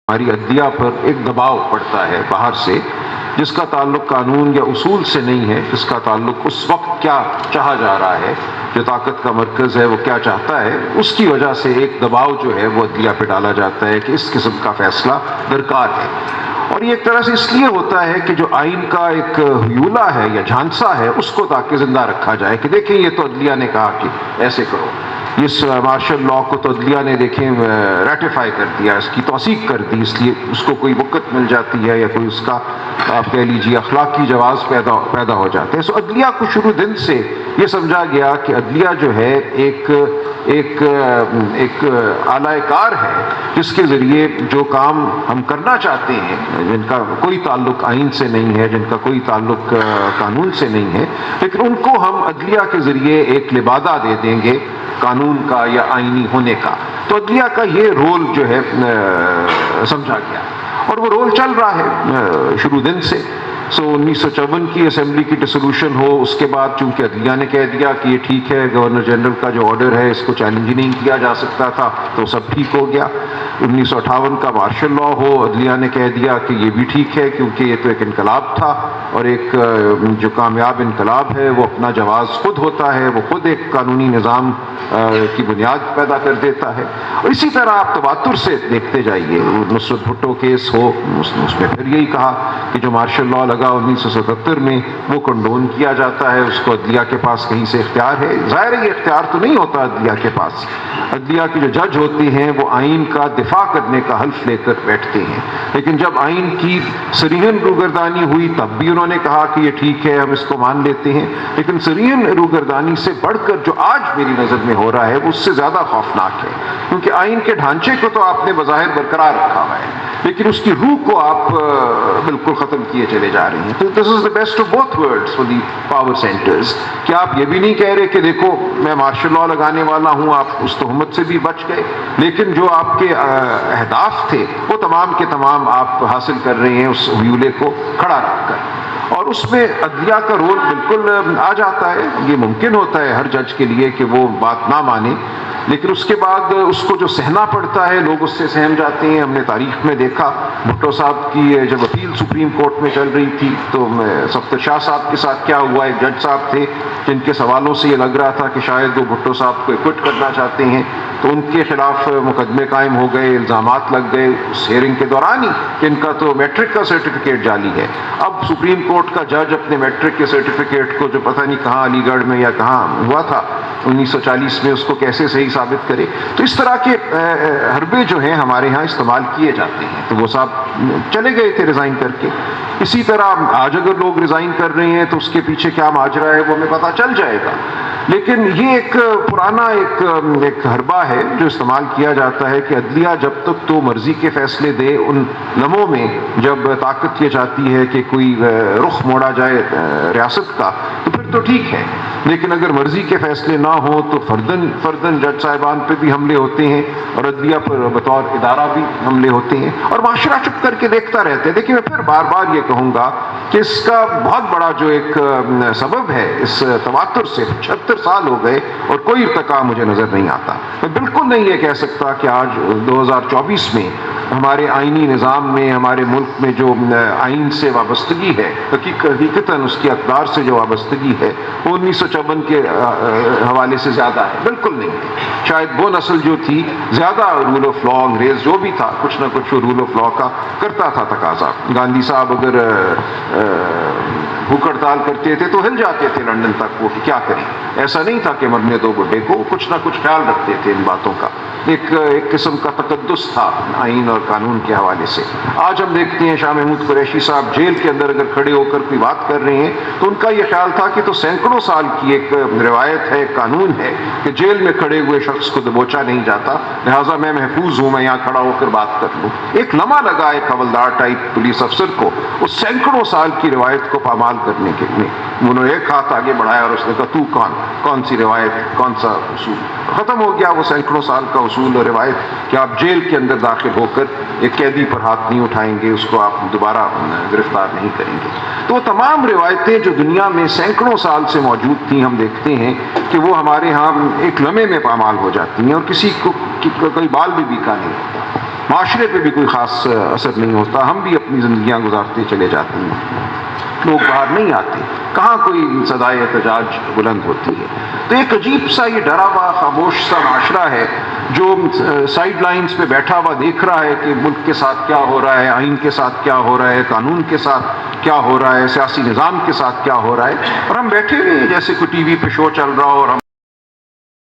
ہماری عدلیہ پر ایک دباؤ پڑتا ہے باہر سے، جس کا تعلق قانون یا اصول سے نہیں ہے، جس کا تعلق اس وقت کیا چاہا جا رہا ہے، جو طاقت کا مرکز ہے وہ کیا چاہتا ہے، اس کی وجہ سے ایک دباؤ جو ہے وہ عدلیہ پہ ڈالا جاتا ہے کہ اس قسم کا فیصلہ درکار ہے۔ اور یہ ایک طرح سے اس لیے ہوتا ہے کہ جو آئین کا ایک حیولہ ہے یا جھانسا ہے اس کو تاکہ زندہ رکھا جائے کہ دیکھیں یہ تو عدلیہ نے کہا کہ ایسے کرو، اس مارشل لا کو تو عدلیہ نے دیکھیں ریٹیفائی کر دیا، اس کی توثیق کر دی، اس لیے اس کو کوئی وقت مل جاتی ہے یا کوئی اس کا آپ کہہ لیجیے اخلاقی جواز پیدا ہو جاتے ہیں۔ سو عدلیہ کو شروع دن سے یہ سمجھا گیا کہ عدلیہ جو ہے ایک اعلی کار ہے جس کے ذریعے جو کام ہم کرنا چاہتے ہیں، جن کا کوئی تعلق آئین سے نہیں ہے، جن کا کوئی تعلق قانون سے نہیں ہے، لیکن ان کو ہم عدلیہ کے ذریعے ایک لبادہ دے دیں گے قانون کا یا آئینی ہونے کا۔ تو عدلیہ کا یہ رول جو ہے سمجھا گیا اور وہ رول چل رہا ہے شروع دن سے۔ 1954 کی اسمبلی کی ڈسولوشن ہو، اس کے بعد چونکہ عدلیہ نے کہہ دیا کہ یہ ٹھیک ہے، گورنر جنرل کا جو آرڈر ہے اس کو چیلنج نہیں کیا جا سکتا تھا، تو سب ٹھیک ہو گیا۔ 1958 کا مارشل لا ہو، عدلیہ نے کہہ دیا کہ یہ بھی ٹھیک ہے کیونکہ یہ تو ایک انقلاب تھا، اور ایک جو کامیاب انقلاب ہے وہ اپنا جواز خود ہوتا ہے، وہ خود ایک قانونی نظام کی بنیاد پیدا کر دیتا ہے۔ اور اسی طرح آپ تواتر سے دیکھتے جائیے، نصرت بھٹو کیس ہو، اس میں پھر یہی کہا کہ جو مارشل لا لگا 1977 میں وہ کنڈون کیا جاتا ہے، اس کو عدلیہ کے پاس کہیں سے اختیار ہے۔ ظاہر ہے یہ اختیار تو نہیں ہوتا عدلیہ کے پاس، عدلیہ کے جو جج ہوتے ہیں وہ آئین کا دفاع کرنے کا حلف لے کر بیٹھتے ہیں، لیکن جب آئین کی صریحاً روگردانی ہوئی تب بھی انہوں نے کہا کہ یہ ٹھیک ہے، ہم اس کو مان لیتے ہیں، لیکن صریحاً روگردانی سے بڑھ کر جو آج میری نظر میں ہو رہا ہے وہ اس سے زیادہ خوفناک ہے، کیونکہ آئین کے ڈھانچے کو تو آپ نے بظاہر برقرار رکھا ہوا ہے لیکن اس کی روح کو آپ بالکل ختم کیے چلے جا رہے ہیں۔ تو this is the best of both worlds for the power centres, کہ آپ یہ بھی نہیں کہہ رہے کہ دیکھو میں مارشل لا لگانے والا ہوں، آپ اس تہمت سے بھی بچ گئے، لیکن جو آپ کے اہداف تھے وہ تمام کے تمام آپ حاصل کر رہے ہیں اس حیولے کو کھڑا رکھ کر، اور اس میں عدلیہ کا رول بالکل آ جاتا ہے۔ یہ ممکن ہوتا ہے ہر جج کے لیے کہ وہ بات نہ مانے، لیکن اس کے بعد اس کو جو سہنا پڑتا ہے لوگ اس سے سہم جاتے ہیں۔ ہم نے تاریخ میں دیکھا بھٹو صاحب کی جب اپیل سپریم کورٹ میں چل رہی تھی تو صفدر شاہ صاحب کے ساتھ کیا ہوا، ایک جج صاحب تھے جن کے سوالوں سے یہ لگ رہا تھا کہ شاید وہ بھٹو صاحب کو ایکوٹ کرنا چاہتے ہیں، تو ان کے خلاف مقدمے قائم ہو گئے، الزامات لگ گئے اس ہیئرنگ کے دوران ہی کہ ان کا تو میٹرک کا سرٹیفکیٹ جعلی ہے۔ اب سپریم کورٹ کا جج اپنے میٹرک کے سرٹیفکیٹ کو جو پتہ نہیں کہاں علی گڑھ میں یا کہاں ہوا تھا 1940 میں، اس کو کیسے صحیح ثابت کرے۔ تو اس طرح کے حربے جو ہیں ہمارے ہاں استعمال کیے جاتے ہیں، تو وہ صاحب چلے گئے تھے ریزائن کر کے۔ اسی طرح آج اگر لوگ ریزائن کر رہے ہیں تو اس کے پیچھے کیا ماجرا ہے وہ ہمیں پتہ چل جائے گا، لیکن یہ ایک پرانا ایک حربہ ہے جو استعمال کیا جاتا ہے کہ عدلیہ جب تک تو مرضی کے فیصلے دے، ان لمحوں میں جب طاقت یہ چاہتی ہے کہ کوئی رخ موڑا جائے ریاست کا تو پھر تو ٹھیک ہے، لیکن اگر مرضی کے فیصلے نہ ہوں تو فردن جج صاحبان پہ بھی حملے ہوتے ہیں اور عدلیہ پر بطور ادارہ بھی حملے ہوتے ہیں، اور معاشرہ چپ کر کے دیکھتا رہتا ہے۔ دیکھیں میں پھر بار بار یہ کہوں گا کہ اس کا بہت بڑا جو ایک سبب ہے اس تواتر سے 76 سال ہو گئے اور کوئی ارتقا مجھے نظر نہیں آتا۔ میں بالکل نہیں یہ کہہ سکتا کہ آج 2024 میں ہمارے آئینی نظام میں، ہمارے ملک میں جو آئین سے وابستگی ہے، حقیقتاً اس کی اقدار سے جو وابستگی ہے وہ 1954 کے حوالے سے زیادہ ہے، بالکل نہیں ہے۔ شاید وہ نسل جو تھی زیادہ رول آف لا، انگریز جو بھی تھا کچھ نہ کچھ رول آف لا کا کرتا تھا تقاضا۔ گاندھی صاحب اگر بھوک ہڑتال کرتے تھے تو ہل جاتے تھے لندن تک وہ کہ کیا کریں، ایسا نہیں تھا کہ مرنے دو بڈھے کو، کچھ نہ کچھ خیال رکھتے تھے ان باتوں کا۔ ایک قسم کا تقدس تھا آئین اور قانون کے حوالے سے۔ آج ہم دیکھتے ہیں شاہ محمود قریشی صاحب جیل کے اندر اگر کھڑے ہو کر کوئی بات کر رہے ہیں تو ان کا یہ خیال تھا کہ تو سینکڑوں سال کی ایک روایت ہے، ایک قانون ہے کہ جیل میں کھڑے ہوئے شخص کو دبوچا نہیں جاتا، لہٰذا میں محفوظ ہوں، میں یہاں کھڑا ہو کر بات کر لوں۔ ایک لمحہ لگا ایک حوالدار ٹائپ پولیس افسر کو اس سینکڑوں سال کی روایت کو پامال کرنے کے لیے، انہوں نے ایک ہاتھ آگے بڑھایا اور اس نے کہا تو کون سی روایت، کون سا اصول؟ ختم ہو گیا وہ سینکڑوں سال کا اصول اور روایت کہ آپ جیل کے اندر داخل ہو کر ایک قیدی پر ہاتھ نہیں اٹھائیں گے، اس کو آپ دوبارہ گرفتار نہیں کریں گے۔ تو تمام روایتیں جو دنیا میں سینکڑوں سال سے موجود تھیں، ہم دیکھتے ہیں کہ وہ ہمارے ہاں ایک لمحے میں پامال ہو جاتی ہیں اور کسی کو کوئی بال بھی بیکا نہیں ہوتا۔ معاشرے پہ بھی کوئی خاص اثر نہیں ہوتا، ہم بھی اپنی زندگیاں گزارتے چلے جاتے ہیں، لوگ باہر نہیں آتے، کہاں کوئی صدائے احتجاج بلند ہوتی ہے۔ تو ایک عجیب سا یہ ڈرا ہوا خاموش سا معاشرہ ہے جو سائیڈ لائنز پہ بیٹھا ہوا دیکھ رہا ہے کہ ملک کے ساتھ کیا ہو رہا ہے، آئین کے ساتھ کیا ہو رہا ہے، قانون کے ساتھ کیا ہو رہا ہے، سیاسی نظام کے ساتھ کیا ہو رہا ہے، اور ہم بیٹھے ہوئے ہیں جیسے کوئی ٹی وی پہ شو چل رہا ہو اور ہم